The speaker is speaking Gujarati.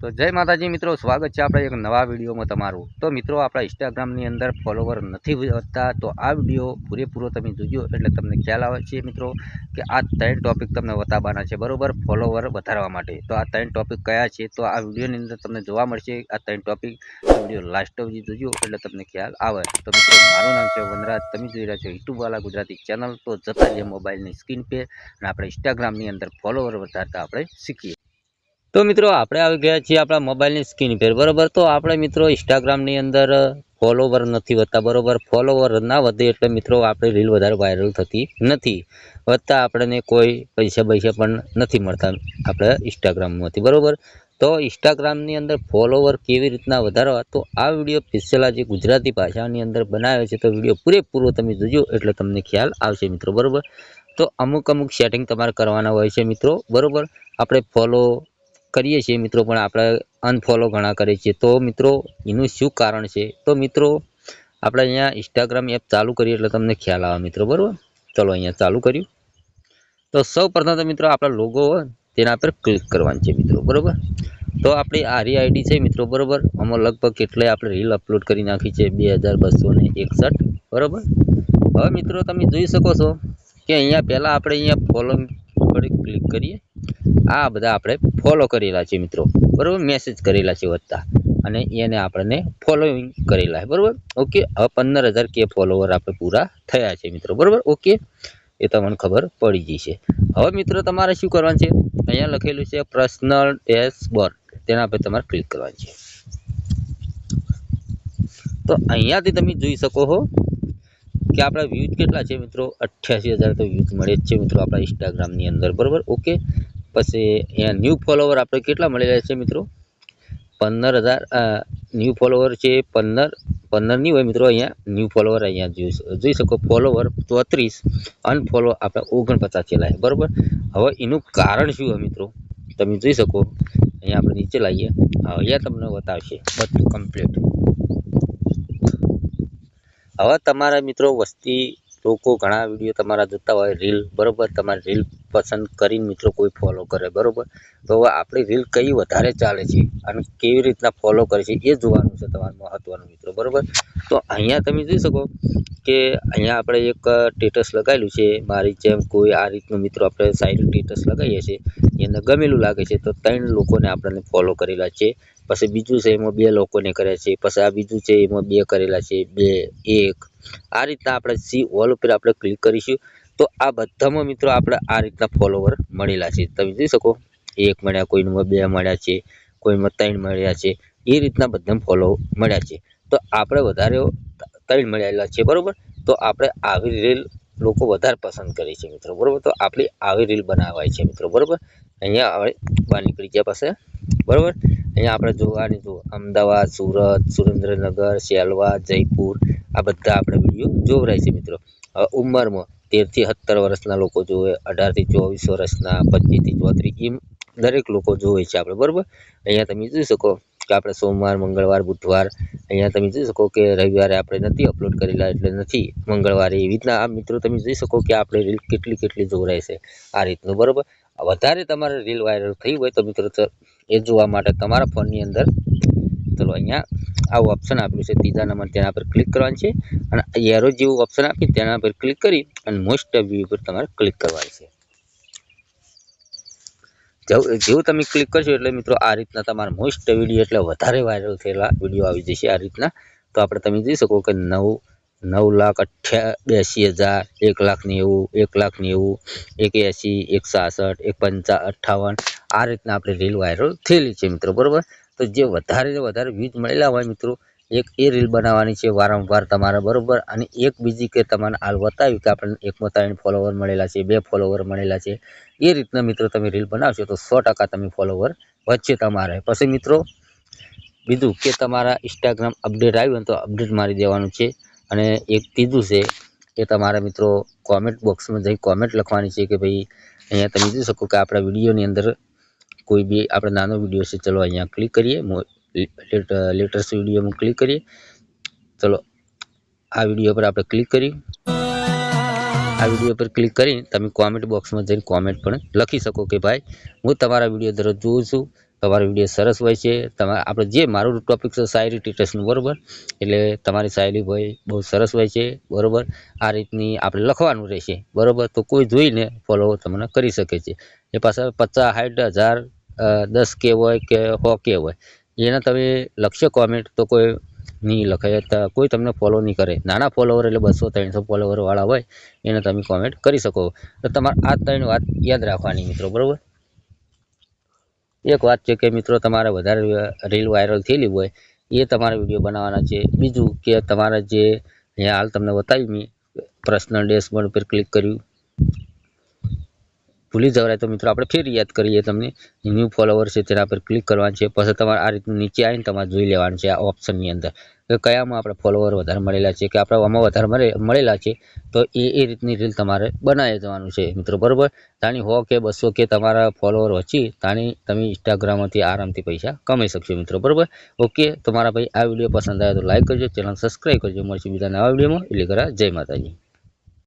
तो जय माताजी मित्रों, स्वागत है अपने एक नवा वीडियो में तमारू। तो मित्रों, अपना इंस्टाग्राम नी अंदर फॉलोवर नहीं होता, तो आ वीडियो पूरेपूरो तमे जोजो एटले तमने ख्याल आवे छे मित्रों कि आ 3 टॉपिक तमने बताववाना छे, बरोबर, फॉलोवर वधारवा माटे। तो आ 3 टॉपिक कया छे तो आ वीडियो नी अंदर तमने जोवा मळशे। आ 3 टॉपिक वीडियो लास्ट सुधी जोजो एटले तमने ख्याल आवे। तो मित्रों, मारुं नाम छे वनराज, तमे जोई रह्या छो यूट्यूब वाला गुजराती चेनल। तो जता जे मोबाइल नी स्क्रीन पे अने आपणे इंस्टाग्राम नी अंदर फॉलोवर वधारता आपणे शीखीए। तो मित्रों, આપણે આવી ગયા છીએ આપણા મોબાઈલની સ્ક્રીન પર, બરોબર। તો આપણે મિત્રો ઇન્સ્ટાગ્રામની અંદર ફોલોવર નથી વધતા, બરોબર। ફોલોવર ના વધે એટલે મિત્રો આપણી રીલ વધારે વાયરલ થતી નથી વધતા, આપણને કોઈ પૈસા પણ નથી મળતા આપણે ઇન્સ્ટાગ્રામમાંથી, બરોબર। તો ઇન્સ્ટાગ્રામની અંદર ફોલોવર કેવી રીતના વધારવા, તો આ વિડીયો સ્પેશિયલ આજે ગુજરાતી ભાષાની અંદર બનાવ્યો છે। તો વિડીયો પૂરેપૂરો તમે જોજો એટલે તમને ખ્યાલ આવશે મિત્રો, બરોબર। તો અમુક સેટિંગ તમારે કરવાના હોય છે મિત્રો, બરોબર। આપણે ફોલો કરીએ છીએ મિત્રો, પણ આપણે અનફોલો ઘણા કરીએ છીએ। તો મિત્રો એનું શું કારણ છે, તો મિત્રો આપણે અહીંયા ઇન્સ્ટાગ્રામ એપ ચાલુ કરીએ એટલે તમને ખ્યાલ આવે મિત્રો, બરોબર। ચલો અહીંયા ચાલુ કર્યું તો સૌ પ્રથમ તો મિત્રો આપણા લોગો હોય તેના પર ક્લિક કરવાનું છે મિત્રો, બરોબર। તો આપણી આરી આઈડી છે મિત્રો, બરોબર। આમાં લગભગ કેટલાય આપણે રીલ અપલોડ કરી નાખી છે, 2261, બરોબર। હવે મિત્રો તમે જોઈ શકો છો કે અહીંયા પહેલાં આપણે અહીંયા ફોલો પર ક્લિક કરીએ। આ બધા આપણે ફોલો કરેલા છે મિત્રો, બરોબર, મેસેજ કરેલા છે વધતા, અને એને આપણને ફોલોઈંગ કરેલા છે, બરોબર, ઓકે। હવે 15,000 કે ફોલોવર આપણે પૂરા થયા છે મિત્રો, બરોબર, ઓકે। એ તમને ખબર પડી જશે। હવે મિત્રો તમારે શું કરવાનું છે, અહીંયા લખેલું છે પર્સનલ ડેશબોર્ડ, તેના પર તમારે ક્લિક કરવાનું છે। તો અહીંયાથી તમે જોઈ શકો છો કે આપણા વ્યૂઝ કેટલા છે મિત્રો, 88,000 તો વ્યૂઝ મળે જ છે મિત્રો આપણા ઇન્સ્ટાગ્રામની અંદર, બરોબર, ઓકે। પછી અહીંયા ન્યૂ ફોલોવર આપણે કેટલા મળેલા છે મિત્રો, 15,000 ન્યૂ ફોલોવર છે। 15 નહીં હોય મિત્રો, અહીંયા ન્યૂ ફોલોવર અહીંયા જોઈ શકો, ફોલોવર 34, અનફોલો આપણે 49 છેલ્લા, બરોબર। હવે એનું કારણ શું હોય મિત્રો, તમે જોઈ શકો, અહીંયા આપણે નીચે લાવીએ, અહીંયા તમને બતાવશે બધું કમ્પ્લીટ। હવે તમારા મિત્રો વસ્તી લોકો ઘણા વિડીયો તમારા જોતા હોય, રીલ, બરોબર, તમારી રીલ પસંદ કરીને મિત્રો કોઈ ફોલો કરે, બરોબર। તો હવે આપણી રીલ કઈ વધારે ચાલે છે અને કેવી રીતના ફોલો કરે છે એ જોવાનું છે તમારે મહત્વનું મિત્રો, બરોબર। તો અહીંયા તમે જોઈ શકો કે અહીંયા આપણે એક સ્ટેટસ લગાવેલું છે, મારી જેમ કોઈ આ રીતનું મિત્રો આપણે સાઈડ સ્ટેટસ લગાવીએ છીએ, એને ગમેલું લાગે છે, તો 3 લોકોને આપણને ફોલો કરેલા છે। પછી બીજું છે એમાં 2 લોકોને કર્યા છે, પછી આ બીજું છે એમાં 2 કરેલા છે, 2, 1, આ રીતના આપણે સી ઓલ ઉપર આપણે ક્લિક કરીશું તો આ બધામાં મિત્રો આપણે આ રીતના ફોલોવર મળેલા છે, તમે જોઈ શકો, 1 મળ્યા, કોઈમાં 2 મળ્યા છે, કોઈમાં 3 મળ્યા છે, એ રીતના બધા ફોલો મળ્યા છે। તો આપણે વધારે 3 મળેલા છે, બરોબર। તો આપણે આવી રીલ લોકો વધારે પસંદ કરે છે મિત્રો, બરોબર। તો આપણી આવી રીલ બનાવાય છે મિત્રો, બરોબર। અહીંયા આપણે બહાર નીકળી ગયા પાસે, બરોબર। અહીંયા આપણે જોવાની જો અમદાવાદ, સુરત, સુરેન્દ્રનગર, સેલવા, જયપુર, આ બધા આપણે વિડીયો જોવરાય છે મિત્રો। ઉંમરમાં 13 થી 17 વર્ષના લોકો જોવે, 18 થી 24 વર્ષના, 25 થી 34, એમ દરેક લોકો જોવે છે આપણે, બરોબર। અહીંયા તમે જોઈ શકો કે આપણે સોમવાર, મંગળવાર, બુધવાર, અહીંયા તમે જોઈ શકો કે રવિવારે આપણે નથી અપલોડ કરેલા એટલે નથી, મંગળવારે, એવી રીતના આ મિત્રો તમે જોઈ શકો કે આપણે રીલ કેટલી જોવરાય છે આ રીતનું, બરોબર। વધારે તમારે રીલ વાયરલ થઈ હોય તો મિત્રો એ જોવા માટે તમારા ફોનની અંદર ચલો અહીંયા આવું ઓપ્શન આપ્યું છે, ત્રીજા નંબર, તેના પર ક્લિક કરવાનું છે, અને એરો જેવું ઓપ્શન આપી તેના પર ક્લિક કરી અને મોસ્ટ વ્યૂ પર તમારે ક્લિક કરવાનું છે। જેવું તમે ક્લિક કરશો એટલે મિત્રો આ રીતના તમારા મોસ્ટ વિડીયો એટલે વધારે વાયરલ થયેલા વિડીયો આવી જશે આ રીતના। તો આપણે તમે જોઈ શકો કે 9,82,000, 1,90,000, 1,90,000, 81, 166, 158, આ રીતના આપણે રીલ વાયરલ થયેલી છે મિત્રો, બરોબર। તો જે વધારે વ્યૂઝ મળેલા હોય મિત્રો, એક એ રીલ બનાવવાની છે વારંવાર તમારે, બરોબર। અને એક બીજી કે તમારે હાલ બતાવ્યું કે આપણને 1 ફોલોવર મળેલા છે, 2 ફોલોવર મળેલા છે, એ રીતના મિત્રો તમે રીલ બનાવશો તો 100% તમે ફોલોવર વધશે તમારે। પછી મિત્રો બીજું કે તમારા ઇન્સ્ટાગ્રામ અપડેટ આવ્યું તો અપડેટ મારી દેવાનું છે, અને એક ત્રીજું છે કે તમારા મિત્રો કોમેન્ટ બોક્સમાં જઈ કોમેન્ટ લખવાની છે કે ભાઈ, અહીંયા તમે જોઈ શકો કે આપણા વિડીયોની અંદર કોઈ બી આપણે નાનો વિડીયો છે, ચલો અહીંયા ક્લિક કરીએ, લેટેસ્ટ વિડીયોમાં ક્લિક કરીએ, ચલો આ વિડીયો પર આપણે ક્લિક કરી, આ વિડીયો પર ક્લિક કરીને તમે કોમેન્ટ બોક્સમાં જઈને કોમેન્ટ પણ લખી શકો કે ભાઈ હું તમારા વિડીયો દરરોજ જોઉં છું, તમારો વિડીયો સરસ હોય છે. આપણે જે મારું ટોપિક છે શાયરી ટીચર્સનું, બરાબર, એટલે તમારી શાયરી ભાઈ બહુ સરસ હોય છે, બરાબર. આ રીતની આપણે લખવાનું રહેશે, બરાબર. તો કોઈ જોઈને ફોલો તમને કરી શકે છે. એ પાછા 50, 60, 1000, 10K હોય કે 100K હોય, એને તમે લખશો કોમેન્ટ તો કોઈ નહીં લખે, કોઈ તમને ફોલો નહીં કરે. નાના ફોલોવર એટલે 200-300 ફોલોવર વાળા હોય એને તમે કોમેન્ટ કરી શકો. તો તમારે આ 3 વાત યાદ રાખવાની મિત્રો, બરાબર. એક વાત છે કે મિત્રો તમારે વધારે રીલ વાયરલ થયેલી હોય એ તમારે વિડીયો બનાવવાના છે. બીજું કે તમારે જે અહીંયા હાલ તમને બતાવી મેં પર્સનલ ડેશબોર્ડ પર ક્લિક કર્યું, ભૂલી જવાય તો મિત્રો આપણે ફેર યાદ કરીએ તમને. ન્યૂ ફોલોવર છે તેના પર ક્લિક કરવાનું છે. પછી તમારે આ રીતનું નીચે આવીને તમારે જોઈ લેવાનું છે આ ઓપ્શનની અંદર કે કયામાં આપણે ફોલોવર વધારે મળેલા છે કે આપણે આમાં વધારે મળેલા છે. તો એ રીતની રીલ તમારે બનાવી જવાનું છે મિત્રો, બરાબર. તાણી 100 કે 200 કે તમારા ફોલોવર વચ્ચે તાણી તમે ઇન્સ્ટાગ્રામમાંથી આરામથી પૈસા કમાઈ શકશો મિત્રો, બરાબર. ઓકે, તો મારા ભાઈ આ વિડીયો પસંદ આવે તો લાઈક કરજો, ચેનલ સબસ્ક્રાઈબ કરજો. મળશે બીજા નવા વિડીયોમાં. એટલે જય માતાજી.